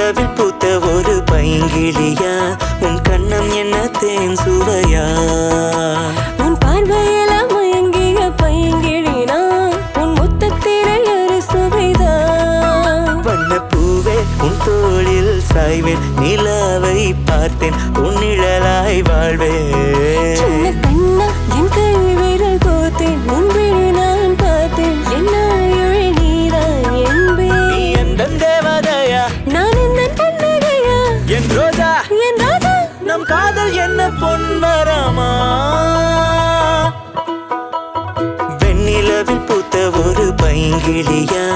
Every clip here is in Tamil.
வெண்ணிலவில் பூத்த ஒரு பைங்கிளியா உன் கண்ணம் என்ன தேன் சுவையா உன் பார்வையில மயங்கிய பைங்கிளினா உன் முத்தத்திலே ஒரு சுவைதான் வண்ண பூவே உன் தோளில் சாய்வேன் நிலாவை பார்த்தேன் உன் நிழலாய் வாழ்வேன் சின்ன கண்ணா என் கை விரல் கோத்தேன் உன் விழி நான் பார்த்தேன் என்ன நீதான் என்பேன் நீ எந்த தேவதையா நான் இந்த கண்ணகையா என் ரோஜா என் ராஜா நம் காதல் என்ன பொன்வரமா வெண்ணிலவில் பூத்த ஒரு பைங்கிளியா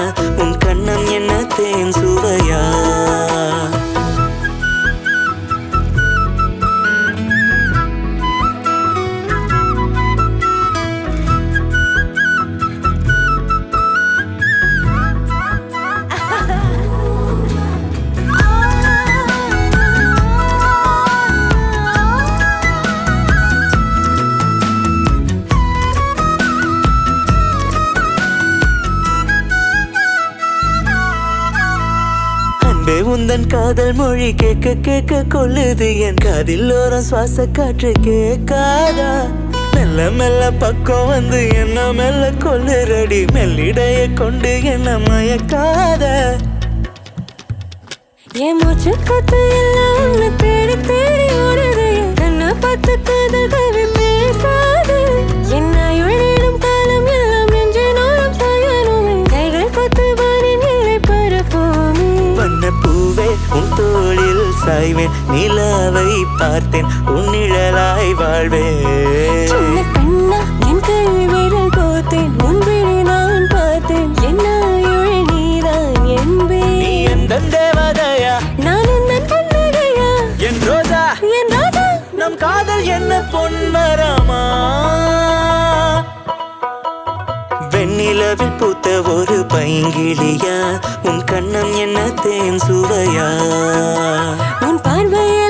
உன் கண்ணம் என்ன தேன் சுவையா உந்தன் காதல் மொழி கேட்க கேட்க கொள்ளுது என் காதில் ஓரம் சுவாச காற்று கேட்காதா மெல்ல மெல்ல பக்கம் வந்து என்ன மெல்ல கொள்ளுறடி மெல்லிடைய கொண்டு என்ன மயக்காத என் மூச்சு கத்து எல்லாம் உன்னை தேடி தேடி ஓடுது கண்ணை பார்த்து காதல் கவி பேசாது என்ன எழுதிடும் காலம் எல்லாம் நெஞ்சு நோரம் சாயணுமே கைகள் கொத்து வானின் இல்லை பரப்போமே வண்ண பூவே உன் தோளில் சாய்வேன் நிலாவை பார்த்தேன் உன் நிழலாய் வாழ்வேன் சின்ன கண்ணா என் கை விரல் கோத்தேன் உன் விழி நான் பார்த்தேன் என்ன நீதான் என்பேன் நீ எந்த தேவதையா நான் இந்த கண்ணகையா என் ரோஜா என் ராஜா நம் காதல் என்ன பொன்வரமா வெண்ணிலவில் பூத்த ஒரு பைங்கிளியா உன் கண்ணம் என்ன தேன் சுவையா உன் பார்வையை